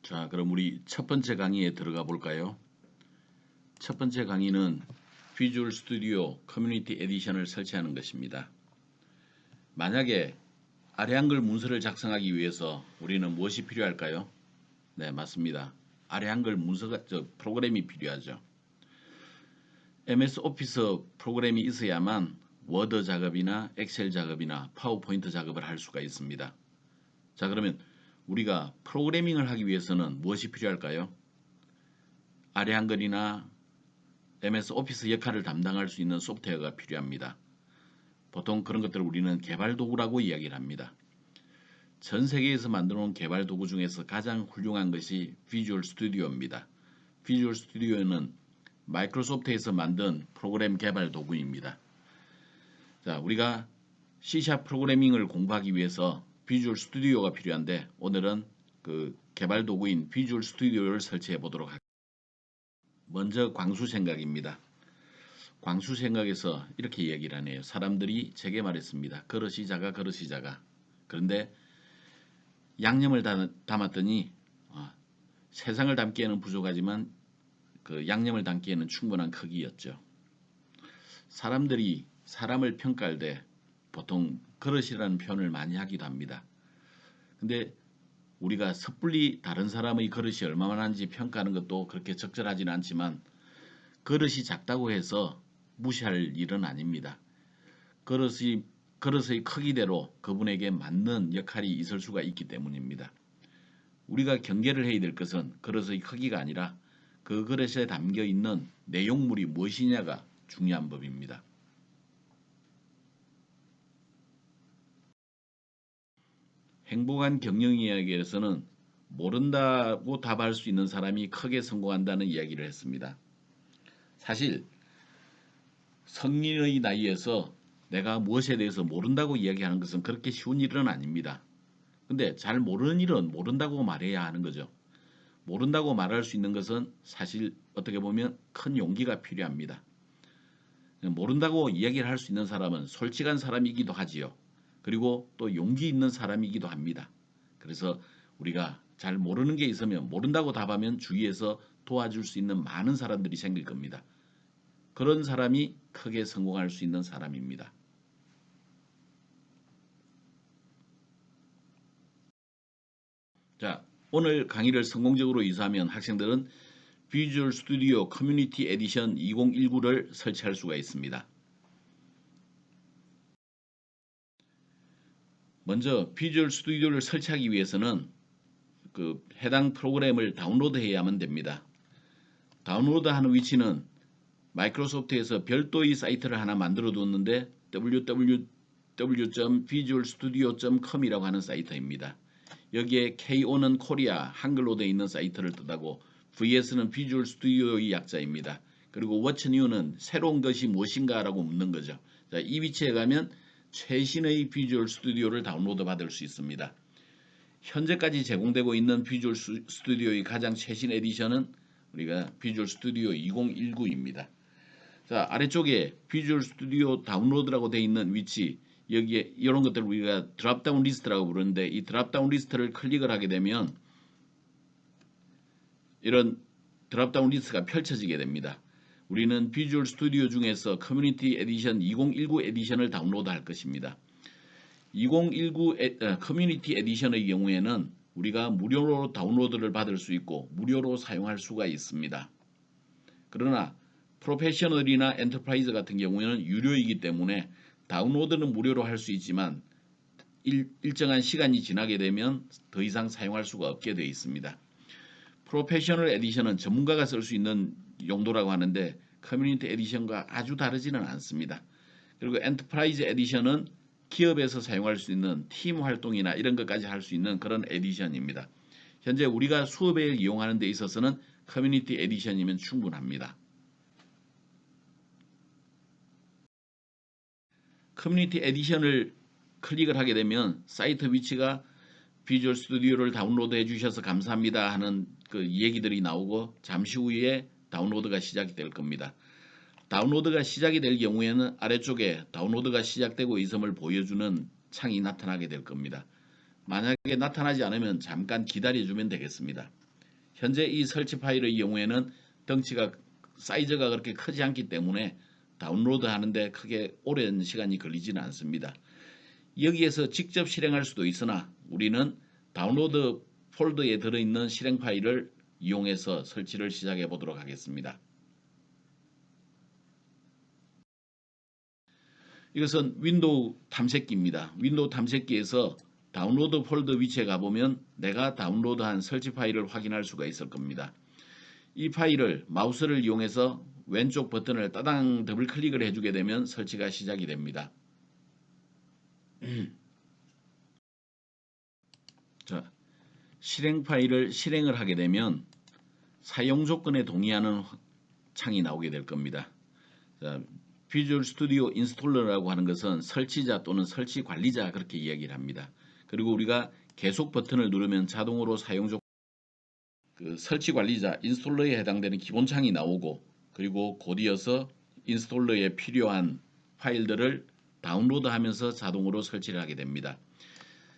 자, 그럼 우리 첫 번째 강의에 들어가 볼까요? 첫 번째 강의는 비주얼 스튜디오 커뮤니티 에디션을 설치하는 것입니다. 만약에 아래 한글 문서를 작성하기 위해서 우리는 무엇이 필요할까요? 네, 맞습니다. 아래 한글 문서가 프로그램이 필요하죠. MS 오피스 프로그램이 있어야만 워드 작업이나 엑셀 작업이나 파워포인트 작업을 할 수가 있습니다. 자, 그러면 우리가 프로그래밍을 하기 위해서는 무엇이 필요할까요? 아래 한글이나 MS 오피스 역할을 담당할 수 있는 소프트웨어가 필요합니다. 보통 그런 것들을 우리는 개발 도구라고 이야기를 합니다. 전 세계에서 만들어 놓은 개발 도구 중에서 가장 훌륭한 것이 비주얼 스튜디오입니다. 비주얼 스튜디오는 마이크로소프트에서 만든 프로그램 개발 도구입니다. 자, 우리가 C# 프로그래밍을 공부하기 위해서 비주얼 스튜디오가 필요한데 오늘은 그 개발 도구인 비주얼 스튜디오를 설치해 보도록 하겠습니다. 먼저 광수 생각입니다. 광수 생각에서 이렇게 이야기를 하네요. 사람들이 제게 말했습니다. 그릇이 작아, 그릇이 작아. 그런데 양념을 담았더니 세상을 담기에는 부족하지만 그 양념을 담기에는 충분한 크기였죠. 사람들이 사람을 평가할 때 보통 그릇이라는 표현을 많이 하기도 합니다. 근데 우리가 섣불리 다른 사람의 그릇이 얼마나 한지 평가하는 것도 그렇게 적절하지는 않지만 그릇이 작다고 해서 무시할 일은 아닙니다. 그릇의 크기대로 그분에게 맞는 역할이 있을 수가 있기 때문입니다. 우리가 경계를 해야 될 것은 그릇의 크기가 아니라 그 그릇에 담겨 있는 내용물이 무엇이냐가 중요한 법입니다. 행복한 경영 이야기에서는 모른다고 답할 수 있는 사람이 크게 성공한다는 이야기를 했습니다. 사실 성인의 나이에서 내가 무엇에 대해서 모른다고 이야기하는 것은 그렇게 쉬운 일은 아닙니다. 근데 잘 모르는 일은 모른다고 말해야 하는 거죠. 모른다고 말할 수 있는 것은 사실 어떻게 보면 큰 용기가 필요합니다. 모른다고 이야기를 할 수 있는 사람은 솔직한 사람이기도 하지요. 그리고 또 용기 있는 사람이기도 합니다. 그래서 우리가 잘 모르는 게 있으면 모른다고 답하면 주위에서 도와줄 수 있는 많은 사람들이 생길 겁니다. 그런 사람이 크게 성공할 수 있는 사람입니다. 자, 오늘 강의를 성공적으로 이수하면 학생들은 비주얼 스튜디오 커뮤니티 에디션 2019를 설치할 수가 있습니다. 먼저 비주얼 스튜디오를 설치하기 위해서는 그 해당 프로그램을 다운로드해야만 됩니다. 다운로드하는 위치는 마이크로소프트에서 별도의 사이트를 하나 만들어 뒀는데 www.visualstudio.com이라고 하는 사이트입니다. 여기에 KO는 코리아 한글로 되어 있는 사이트를 뜻하고 VS는 비주얼 스튜디오의 약자입니다. 그리고 What's New는 새로운 것이 무엇인가라고 묻는 거죠. 자, 이 위치에 가면 최신의 비주얼 스튜디오를 다운로드 받을 수 있습니다. 현재까지 제공되고 있는 비주얼 스튜디오의 가장 최신 에디션은 우리가 비주얼 스튜디오 2019입니다. 자, 아래쪽에 비주얼 스튜디오 다운로드라고 되어 있는 위치, 여기에 이런 것들을 우리가 드랍다운 리스트라고 부르는데 이 드랍다운 리스트를 클릭을 하게 되면 이런 드랍다운 리스트가 펼쳐지게 됩니다. 우리는 비주얼 스튜디오 중에서 커뮤니티 에디션 2019 에디션을 다운로드 할 것입니다. 2019 커뮤니티 에디션의 경우에는 우리가 무료로 다운로드를 받을 수 있고 무료로 사용할 수가 있습니다. 그러나 프로페셔널이나 엔터프라이즈 같은 경우에는 유료이기 때문에 다운로드는 무료로 할 수 있지만 일정한 시간이 지나게 되면 더 이상 사용할 수가 없게 되어 있습니다. 프로페셔널 에디션은 전문가가 쓸 수 있는 용도라고 하는데 커뮤니티 에디션과 아주 다르지는 않습니다. 그리고 엔터프라이즈 에디션은 기업에서 사용할 수 있는 팀 활동이나 이런 것까지 할 수 있는 그런 에디션입니다. 현재 우리가 수업에 이용하는 데 있어서는 커뮤니티 에디션이면 충분합니다. 커뮤니티 에디션을 클릭을 하게 되면 사이트 위치가 비주얼 스튜디오를 다운로드 해주셔서 감사합니다 하는 그 얘기들이 나오고 잠시 후에 다운로드가 시작이 될 겁니다. 다운로드가 시작이 될 경우에는 아래쪽에 다운로드가 시작되고 있음을 보여주는 창이 나타나게 될 겁니다. 만약에 나타나지 않으면 잠깐 기다려주면 되겠습니다. 현재 이 설치 파일의 경우에는 덩치가 사이즈가 그렇게 크지 않기 때문에 다운로드 하는데 크게 오랜 시간이 걸리지는 않습니다. 여기에서 직접 실행할 수도 있으나 우리는 다운로드 폴더에 들어있는 실행 파일을 이용해서 설치를 시작해 보도록 하겠습니다. 이것은 윈도우 탐색기입니다. 윈도우 탐색기에서 다운로드 폴더 위치에 가보면 내가 다운로드한 설치 파일을 확인할 수가 있을 겁니다. 이 파일을 마우스를 이용해서 왼쪽 버튼을 따당 더블 클릭을 해주게 되면 설치가 시작이 됩니다. 자, 실행 파일을 실행을 하게 되면 사용 조건에 동의하는 창이 나오게 될 겁니다. 자, 비주얼 스튜디오 인스톨러라고 하는 것은 설치자 또는 설치 관리자 그렇게 이야기를 합니다. 그리고 우리가 계속 버튼을 누르면 자동으로 사용 조건 설치 관리자 인스톨러에 해당되는 기본창이 나오고 그리고 곧이어서 인스톨러에 필요한 파일들을 다운로드하면서 자동으로 설치를 하게 됩니다.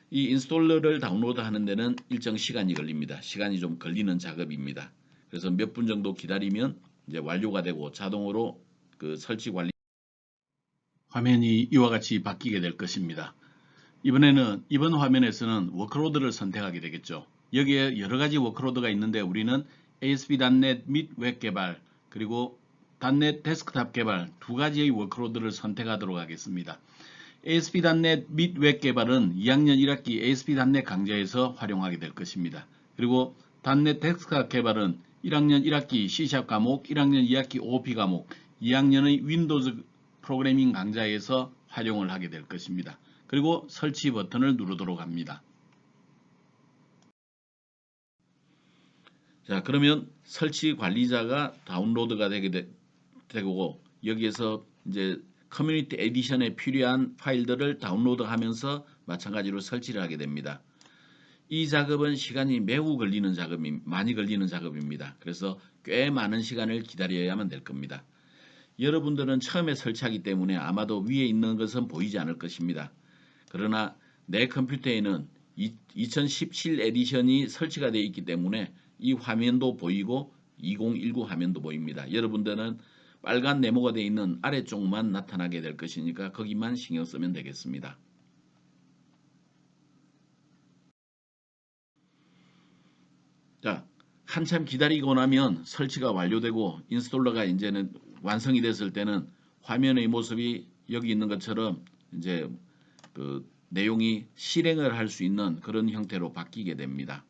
이 인스톨러를 다운로드하는 데는 일정 시간이 걸립니다. 시간이 좀 걸리는 작업입니다. 그래서 몇 분 정도 기다리면 이제 완료가 되고 자동으로 그 설치 관리 화면이 이와 같이 바뀌게 될 것입니다. 이번 화면에서는 워크로드를 선택하게 되겠죠. 여기에 여러 가지 워크로드가 있는데 우리는 ASP.NET 및 웹 개발 그리고 .NET 데스크탑 개발 두 가지의 워크로드를 선택하도록 하겠습니다. ASP.NET 및 웹 개발은 2학년 1학기 ASP.NET 강좌에서 활용하게 될 것입니다. 그리고 .NET 데스크탑 개발은 1학년 1학기 C# 과목, 1학년 2학기 OOP 과목, 2학년의 윈도우즈 프로그래밍 강좌에서 활용을 하게 될 것입니다. 그리고 설치 버튼을 누르도록 합니다. 자, 그러면 설치 관리자가 다운로드가 되고 여기에서 이제 커뮤니티 에디션에 필요한 파일들을 다운로드하면서 마찬가지로 설치를 하게 됩니다. 이 작업은 시간이 매우 많이 걸리는 작업입니다. 그래서 꽤 많은 시간을 기다려야만 될 겁니다. 여러분들은 처음에 설치하기 때문에 아마도 위에 있는 것은 보이지 않을 것입니다. 그러나 내 컴퓨터에는 2017 에디션이 설치가 되어 있기 때문에 이 화면도 보이고 2019 화면도 보입니다. 여러분들은 빨간 네모가 되어 있는 아래쪽만 나타나게 될 것이니까 거기만 신경 쓰면 되겠습니다. 자, 한참 기다리고 나면 설치가 완료되고 인스톨러가 이제는 완성이 됐을 때는 화면의 모습이 여기 있는 것처럼 이제 그 내용이 실행을 할 수 있는 그런 형태로 바뀌게 됩니다.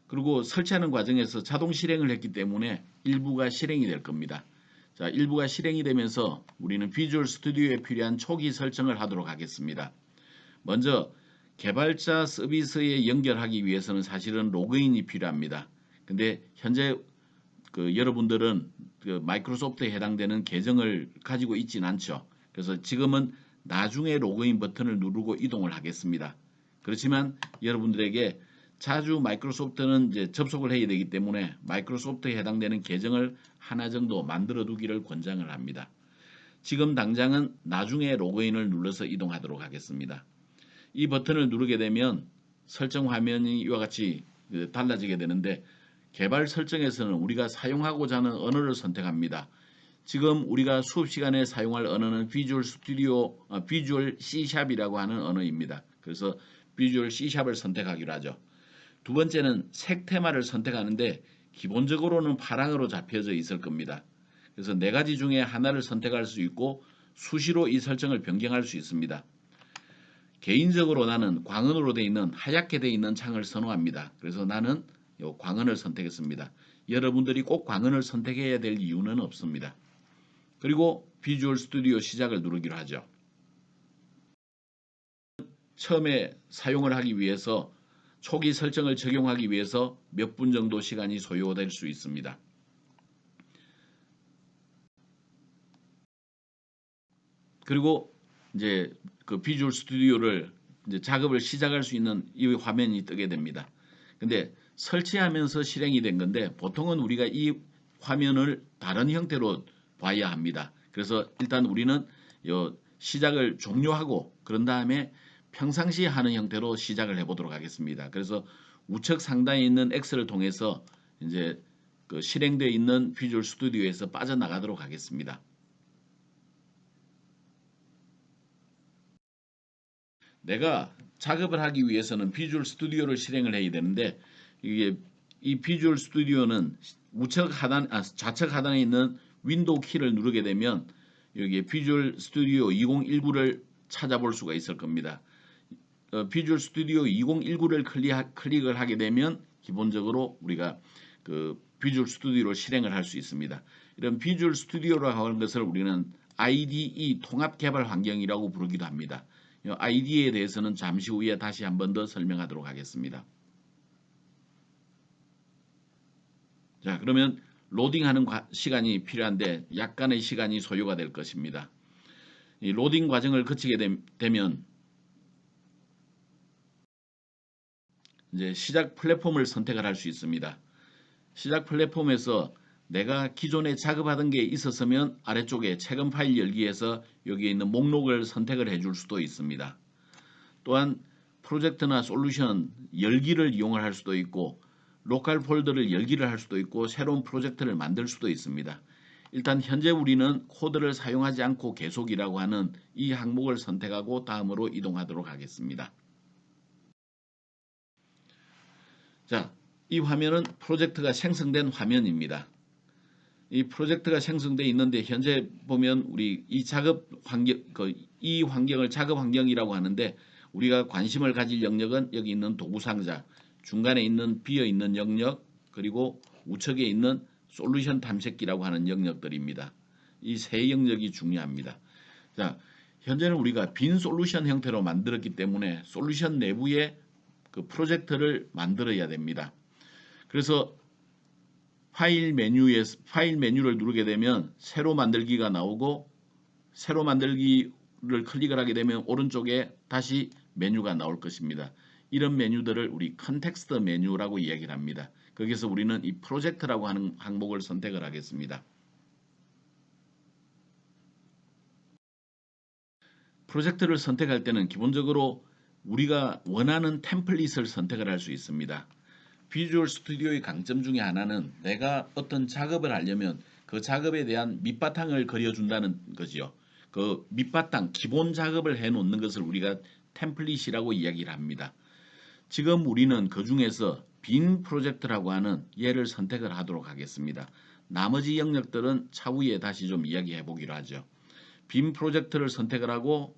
그리고 설치하는 과정에서 자동 실행을 했기 때문에 일부가 실행이 될 겁니다. 자, 일부가 실행이 되면서 우리는 비주얼 스튜디오에 필요한 초기 설정을 하도록 하겠습니다. 먼저 개발자 서비스에 연결하기 위해서는 사실은 로그인이 필요합니다. 근데 현재 여러분들은 마이크로소프트에 해당되는 계정을 가지고 있진 않죠. 그래서 지금은 나중에 로그인 버튼을 누르고 이동을 하겠습니다. 그렇지만 여러분들에게 자주 마이크로소프트는 이제 접속을 해야 되기 때문에 마이크로소프트에 해당되는 계정을 하나 정도 만들어 두기를 권장을 합니다. 지금 당장은 나중에 로그인을 눌러서 이동하도록 하겠습니다. 이 버튼을 누르게 되면 설정 화면이 이와 같이 달라지게 되는데 개발 설정에서는 우리가 사용하고자 하는 언어를 선택합니다. 지금 우리가 수업 시간에 사용할 언어는 비주얼 C#이라고 하는 언어입니다. 그래서 비주얼 C#을 선택하기로 하죠. 두 번째는 색 테마를 선택하는데 기본적으로는 파랑으로 잡혀져 있을 겁니다. 그래서 네 가지 중에 하나를 선택할 수 있고 수시로 이 설정을 변경할 수 있습니다. 개인적으로 나는 광은으로 되어 있는 하얗게 되어 있는 창을 선호합니다. 그래서 나는 요 광은을 선택했습니다. 여러분들이 꼭 광은을 선택해야 될 이유는 없습니다. 그리고 비주얼 스튜디오 시작을 누르기로 하죠. 처음에 사용을 하기 위해서 초기 설정을 적용하기 위해서 몇 분 정도 시간이 소요될 수 있습니다. 그리고 이제 그 비주얼 스튜디오를 이제 작업을 시작할 수 있는 이 화면이 뜨게 됩니다. 근데 설치하면서 실행이 된 건데 보통은 우리가 이 화면을 다른 형태로 봐야 합니다. 그래서 일단 우리는 요 시작을 종료하고 그런 다음에 평상시 하는 형태로 시작을 해보도록 하겠습니다. 그래서 우측 상단에 있는 X를 통해서 이제 그 실행되어 있는 비주얼 스튜디오에서 빠져나가도록 하겠습니다. 내가 작업을 하기 위해서는 비주얼 스튜디오를 실행을 해야 되는데 이게 이 비주얼 스튜디오는 좌측 하단에 있는 윈도우 키를 누르게 되면 여기 비주얼 스튜디오 2019를 찾아볼 수가 있을 겁니다. 비주얼 스튜디오 2019를 클릭을 하게 되면 기본적으로 우리가 그 비주얼 스튜디오를 실행을 할 수 있습니다. 이런 비주얼 스튜디오라고 하는 것을 우리는 IDE 통합 개발 환경이라고 부르기도 합니다. IDE에 대해서는 잠시 후에 다시 한 번 더 설명하도록 하겠습니다. 자, 그러면 로딩하는 시간이 필요한데 약간의 시간이 소요가 될 것입니다. 이 로딩 과정을 거치게 되면 이제 시작 플랫폼을 선택을 할 수 있습니다. 시작 플랫폼에서 내가 기존에 작업하던 게 있었으면 아래쪽에 최근 파일 열기에서 여기에 있는 목록을 선택을 해줄 수도 있습니다. 또한 프로젝트나 솔루션 열기를 이용을 할 수도 있고 로컬 폴더를 열기를 할 수도 있고 새로운 프로젝트를 만들 수도 있습니다. 일단 현재 우리는 코드를 사용하지 않고 계속이라고 하는 이 항목을 선택하고 다음으로 이동하도록 하겠습니다. 자, 이 화면은 프로젝트가 생성된 화면입니다. 이 프로젝트가 생성되어 있는데 현재 보면 우리 이 작업 환경, 이 환경을 작업 환경이라고 하는데 우리가 관심을 가질 영역은 여기 있는 도구 상자, 중간에 있는 비어 있는 영역, 그리고 우측에 있는 솔루션 탐색기라고 하는 영역들입니다. 이 세 영역이 중요합니다. 자, 현재는 우리가 빈 솔루션 형태로 만들었기 때문에 솔루션 내부에 그 프로젝트를 만들어야 됩니다. 그래서 파일 메뉴를 누르게 되면 새로 만들기가 나오고 새로 만들기를 클릭을 하게 되면 오른쪽에 다시 메뉴가 나올 것입니다. 이런 메뉴들을 우리 컨텍스트 메뉴라고 이야기를 합니다. 거기서 우리는 이 프로젝트라고 하는 항목을 선택을 하겠습니다. 프로젝트를 선택할 때는 기본적으로 우리가 원하는 템플릿을 선택을 할 수 있습니다. 비주얼 스튜디오의 강점 중에 하나는 내가 어떤 작업을 하려면 그 작업에 대한 밑바탕을 그려준다는 거지요. 그 밑바탕, 기본 작업을 해놓는 것을 우리가 템플릿이라고 이야기를 합니다. 지금 우리는 그 중에서 빈 프로젝트라고 하는 얘를 선택을 하도록 하겠습니다. 나머지 영역들은 차후에 다시 좀 이야기해 보기로 하죠. 빈 프로젝트를 선택을 하고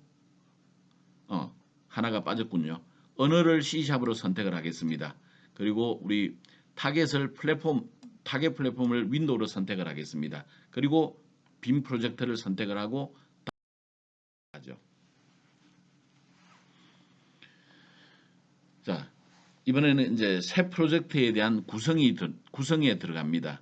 하나가 빠졌군요. 언어를 C샵으로 선택을 하겠습니다. 그리고 우리 타겟 플랫폼을 윈도우로 선택을 하겠습니다. 그리고 빈 프로젝트를 선택을 하고 하죠. 자, 이번에는 이제 새 프로젝트에 대한 구성에 들어갑니다.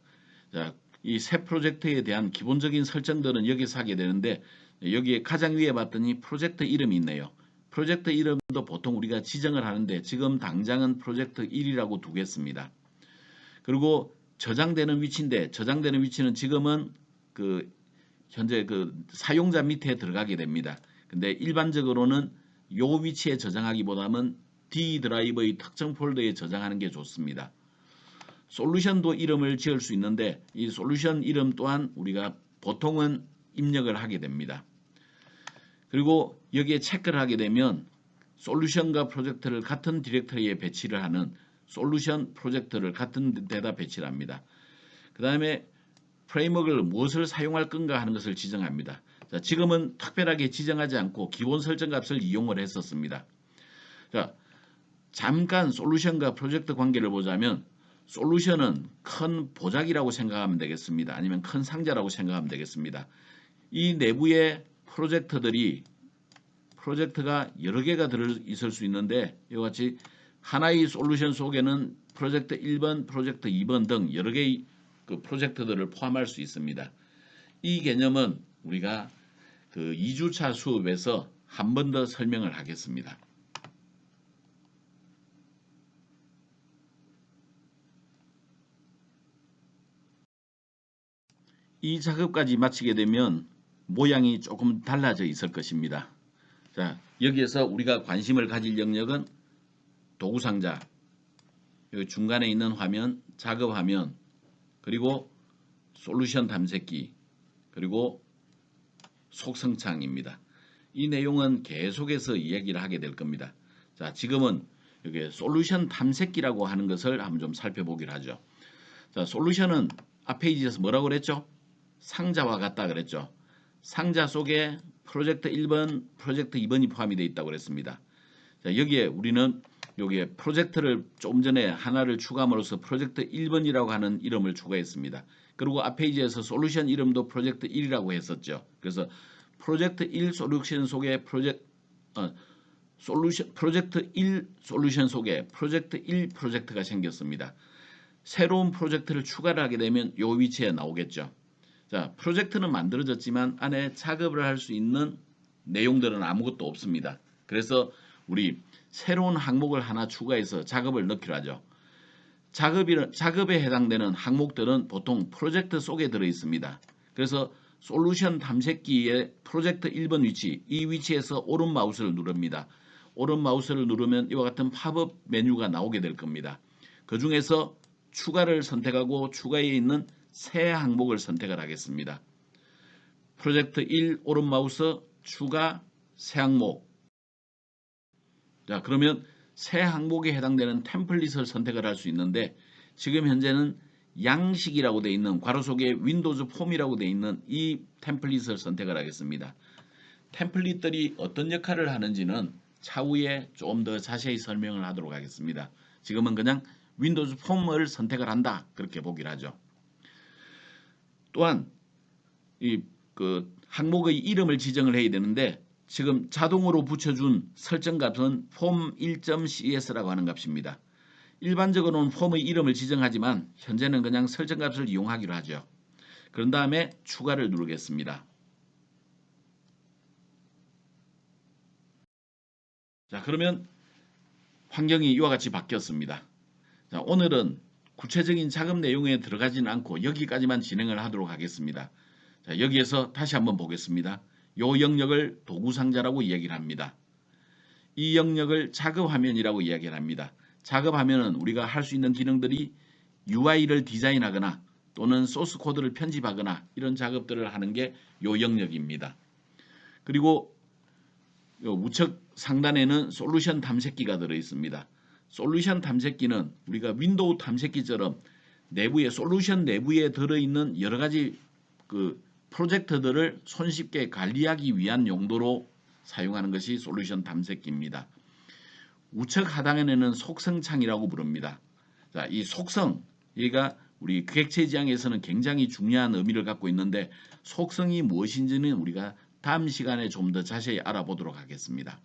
자, 이 새 프로젝트에 대한 기본적인 설정들은 여기서 하게 되는데 여기에 가장 위에 봤더니 프로젝트 이름이 있네요. 프로젝트 이름도 보통 우리가 지정을 하는데 지금 당장은 프로젝트 1이라고 두겠습니다. 그리고 저장되는 위치인데 저장되는 위치는 지금은 그 현재 그 사용자 밑에 들어가게 됩니다. 근데 일반적으로는 요 위치에 저장하기보다는 D 드라이브의 특정 폴더에 저장하는 게 좋습니다. 솔루션도 이름을 지을 수 있는데 이 솔루션 이름 또한 우리가 보통은 입력을 하게 됩니다. 그리고 여기에 체크를 하게 되면 솔루션과 프로젝트를 같은 디렉터리에 배치를 하는 솔루션 프로젝트를 같은 데다 배치를 합니다. 그 다음에 프레임워크를 무엇을 사용할 건가 하는 것을 지정합니다. 자, 지금은 특별하게 지정하지 않고 기본 설정 값을 이용을 했었습니다. 자, 잠깐 솔루션과 프로젝트 관계를 보자면 솔루션은 큰 보자기라고 생각하면 되겠습니다. 아니면 큰 상자라고 생각하면 되겠습니다. 이 내부에 프로젝트가 여러 개가 들어있을 수 있는데 이와 같이 하나의 솔루션 속에는 프로젝트 1번, 프로젝트 2번 등 여러 개의 그 프로젝트들을 포함할 수 있습니다. 이 개념은 우리가 그 2주차 수업에서 한 번 더 설명을 하겠습니다. 이 작업까지 마치게 되면 모양이 조금 달라져 있을 것입니다. 자, 여기에서 우리가 관심을 가질 영역은 도구상자, 여기 중간에 있는 화면, 작업 화면, 그리고 솔루션 탐색기, 그리고 속성창입니다. 이 내용은 계속해서 이야기를 하게 될 겁니다. 자, 지금은 여기 솔루션 탐색기라고 하는 것을 한번 좀 살펴보기로 하죠. 자, 솔루션은 앞 페이지에서 뭐라고 그랬죠? 상자와 같다 그랬죠. 상자 속에 프로젝트 1번, 프로젝트 2번이 포함이 되어 있다고 그랬습니다. 자, 여기에 우리는 여기에 프로젝트를 조금 전에 하나를 추가함으로써 프로젝트 1번이라고 하는 이름을 추가했습니다. 그리고 앞 페이지에서 솔루션 이름도 프로젝트 1이라고 했었죠. 그래서 프로젝트 1 솔루션 속에 프로젝트 1 솔루션 속에 프로젝트 1 프로젝트가 생겼습니다. 새로운 프로젝트를 추가를 하게 되면 이 위치에 나오겠죠. 자, 프로젝트는 만들어졌지만 안에 작업을 할 수 있는 내용들은 아무것도 없습니다. 그래서 우리 새로운 항목을 하나 추가해서 작업을 넣기로 하죠. 작업에 해당되는 항목들은 보통 프로젝트 속에 들어 있습니다. 그래서 솔루션 탐색기의 프로젝트 1번 위치, 이 위치에서 오른 마우스를 누릅니다. 오른 마우스를 누르면 이와 같은 팝업 메뉴가 나오게 될 겁니다. 그 중에서 추가를 선택하고 추가에 있는 새 항목을 선택을 하겠습니다. 프로젝트 1 오른 마우스 추가 새 항목. 자, 그러면 새 항목에 해당되는 템플릿을 선택을 할 수 있는데 지금 현재는 양식이라고 되어 있는 괄호 속에 윈도우즈 폼이라고 되어 있는 이 템플릿을 선택을 하겠습니다. 템플릿들이 어떤 역할을 하는지는 차후에 좀 더 자세히 설명을 하도록 하겠습니다. 지금은 그냥 윈도우즈 폼을 선택을 한다 그렇게 보기를 하죠. 또한 이 항목의 이름을 지정을 해야 되는데 지금 자동으로 붙여준 설정 값은 폼 1.cs라고 하는 값입니다. 일반적으로는 폼의 이름을 지정하지만 현재는 그냥 설정 값을 이용하기로 하죠. 그런 다음에 추가를 누르겠습니다. 자, 그러면 환경이 이와 같이 바뀌었습니다. 자, 오늘은 구체적인 작업 내용에 들어가지는 않고 여기까지만 진행을 하도록 하겠습니다. 자, 여기에서 다시 한번 보겠습니다. 이 영역을 도구상자라고 이야기를 합니다. 이 영역을 작업화면이라고 이야기를 합니다. 작업화면은 우리가 할 수 있는 기능들이 UI를 디자인하거나 또는 소스 코드를 편집하거나 이런 작업들을 하는 게 이 영역입니다. 그리고 우측 상단에는 솔루션 탐색기가 들어 있습니다. 솔루션 탐색기는 우리가 윈도우 탐색기처럼 내부에 솔루션 내부에 들어있는 여러 가지 프로젝트들을 손쉽게 관리하기 위한 용도로 사용하는 것이 솔루션 탐색기입니다. 우측 하단에는 속성창이라고 부릅니다. 자, 이 속성, 얘가 우리 객체 지향에서는 굉장히 중요한 의미를 갖고 있는데 속성이 무엇인지는 우리가 다음 시간에 좀 더 자세히 알아보도록 하겠습니다.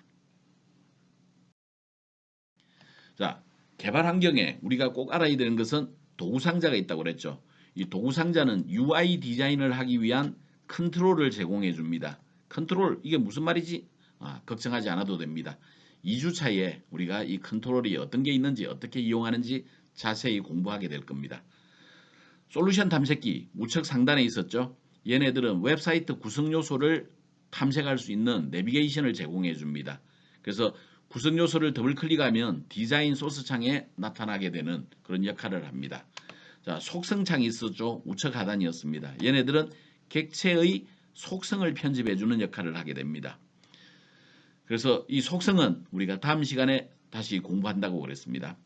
자, 개발 환경에 우리가 꼭 알아야 되는 것은 도구상자가 있다고 그랬죠. 이 도구상자는 UI 디자인을 하기 위한 컨트롤을 제공해 줍니다. 컨트롤, 이게 무슨 말이지? 걱정하지 않아도 됩니다. 2주차에 우리가 이 컨트롤이 어떤 게 있는지 어떻게 이용하는지 자세히 공부하게 될 겁니다. 솔루션 탐색기 우측 상단에 있었죠. 얘네들은 웹사이트 구성 요소를 탐색할 수 있는 내비게이션을 제공해 줍니다. 그래서 구성 요소를 더블 클릭하면 디자인 소스 창에 나타나게 되는 그런 역할을 합니다. 자, 속성 창이 있었죠. 우측 하단이었습니다. 얘네들은 객체의 속성을 편집해 주는 역할을 하게 됩니다. 그래서 이 속성은 우리가 다음 시간에 다시 공부한다고 그랬습니다.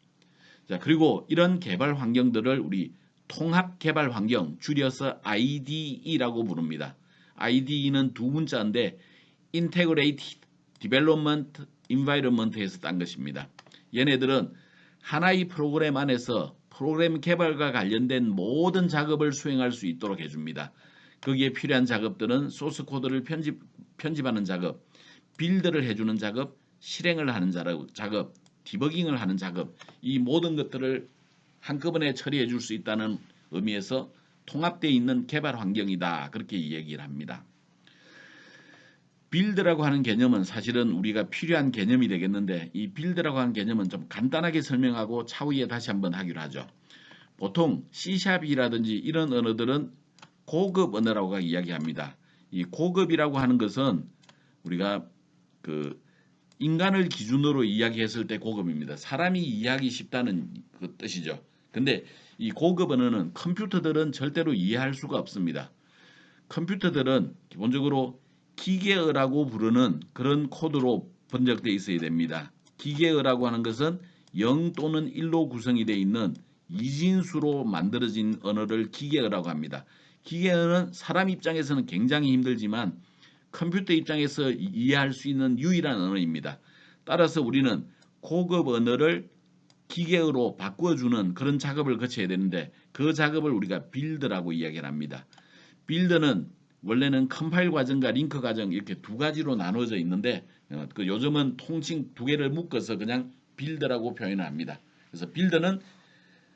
자, 그리고 이런 개발 환경들을 우리 통합 개발 환경, 줄여서 IDE라고 부릅니다. IDE는 두 문자인데 Integrated Development Environment에서 딴 것입니다. 얘네들은 하나의 프로그램 안에서 프로그램 개발과 관련된 모든 작업을 수행할 수 있도록 해줍니다. 거기에 필요한 작업들은 소스 코드를 편집하는 작업, 빌드를 해주는 작업, 실행을 하는 작업, 디버깅을 하는 작업, 이 모든 것들을 한꺼번에 처리해 줄 수 있다는 의미에서 통합되어 있는 개발 환경이다. 그렇게 얘기를 합니다. 빌드라고 하는 개념은 사실은 우리가 필요한 개념이 되겠는데 이 빌드라고 하는 개념은 좀 간단하게 설명하고 차후에 다시 한번 하기로 하죠. 보통 C샵이라든지 이런 언어들은 고급 언어라고 이야기합니다. 이 고급이라고 하는 것은 우리가 그 인간을 기준으로 이야기했을 때 고급입니다. 사람이 이해하기 쉽다는 그 뜻이죠. 근데 이 고급 언어는 컴퓨터들은 절대로 이해할 수가 없습니다. 컴퓨터들은 기본적으로 기계어라고 부르는 그런 코드로 번역되어 있어야 됩니다. 기계어라고 하는 것은 0 또는 1로 구성이 되어 있는 이진수로 만들어진 언어를 기계어라고 합니다. 기계어는 사람 입장에서는 굉장히 힘들지만 컴퓨터 입장에서 이해할 수 있는 유일한 언어입니다. 따라서 우리는 고급 언어를 기계어로 바꿔주는 그런 작업을 거쳐야 되는데 그 작업을 우리가 빌드라고 이야기를 합니다. 빌드는 원래는 컴파일 과정과 링크 과정 이렇게 두 가지로 나눠져 있는데 요즘은 통칭 두 개를 묶어서 그냥 빌드라고 표현을 합니다. 그래서 빌드는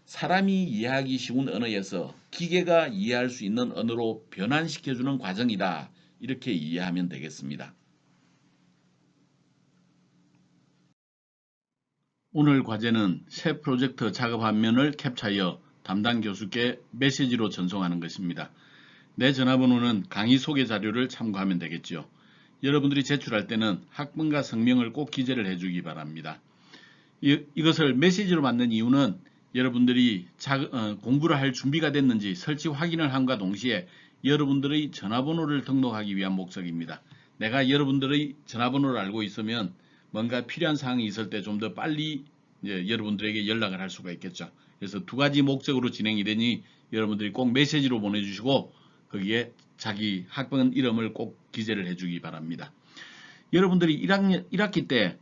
사람이 이해하기 쉬운 언어에서 기계가 이해할 수 있는 언어로 변환시켜주는 과정이다. 이렇게 이해하면 되겠습니다. 오늘 과제는 새 프로젝트 작업 화면을 캡처하여 담당 교수께 메시지로 전송하는 것입니다. 내 전화번호는 강의 소개 자료를 참고하면 되겠지요. 여러분들이 제출할 때는 학번과 성명을 꼭 기재를 해주기 바랍니다. 이것을 메시지로 만든 이유는 여러분들이 공부를 할 준비가 됐는지 설치 확인을 함과 동시에 여러분들의 전화번호를 등록하기 위한 목적입니다. 내가 여러분들의 전화번호를 알고 있으면 뭔가 필요한 사항이 있을 때 좀 더 빨리 여러분들에게 연락을 할 수가 있겠죠. 그래서 두 가지 목적으로 진행이 되니 여러분들이 꼭 메시지로 보내주시고 거기에 자기 학번 이름을 꼭 기재를 해주기 바랍니다. 여러분들이 1학기 때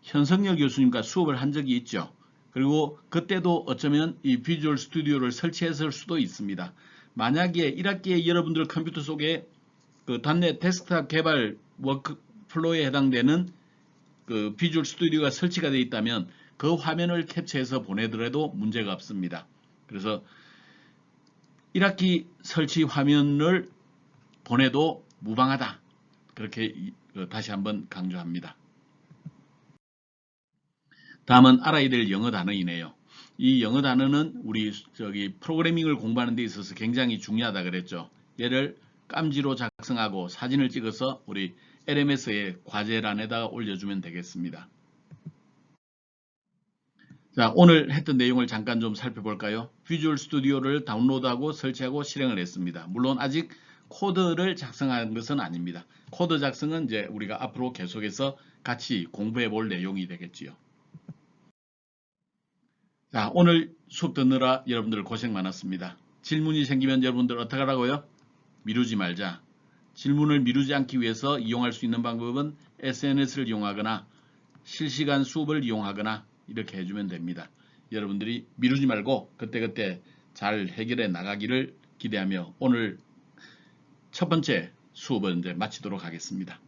현석열 교수님과 수업을 한 적이 있죠. 그리고 그때도 어쩌면 이 비주얼 스튜디오를 설치했을 수도 있습니다. 만약에 1학기에 여러분들 컴퓨터 속에 그 단내 데스크탑 개발 워크플로우에 해당되는 그 비주얼 스튜디오가 설치가 되어 있다면 그 화면을 캡처해서 보내더라도 문제가 없습니다. 그래서 1학기 설치 화면을 보내도 무방하다. 그렇게 다시 한번 강조합니다. 다음은 알아야 될 영어 단어이네요. 이 영어 단어는 우리 프로그래밍을 공부하는 데 있어서 굉장히 중요하다 그랬죠. 얘를 깜지로 작성하고 사진을 찍어서 우리 LMS의 과제란에다가 올려주면 되겠습니다. 자, 오늘 했던 내용을 잠깐 좀 살펴볼까요? 비주얼 스튜디오를 다운로드하고 설치하고 실행을 했습니다. 물론 아직 코드를 작성한 것은 아닙니다. 코드 작성은 이제 우리가 앞으로 계속해서 같이 공부해 볼 내용이 되겠지요. 자, 오늘 수업 듣느라 여러분들 고생 많았습니다. 질문이 생기면 여러분들 어떻게 하라고요? 미루지 말자. 질문을 미루지 않기 위해서 이용할 수 있는 방법은 SNS를 이용하거나 실시간 수업을 이용하거나 이렇게 해주면 됩니다. 여러분들이 미루지 말고 그때그때 잘 해결해 나가기를 기대하며 오늘 첫 번째 수업을 이제 마치도록 하겠습니다.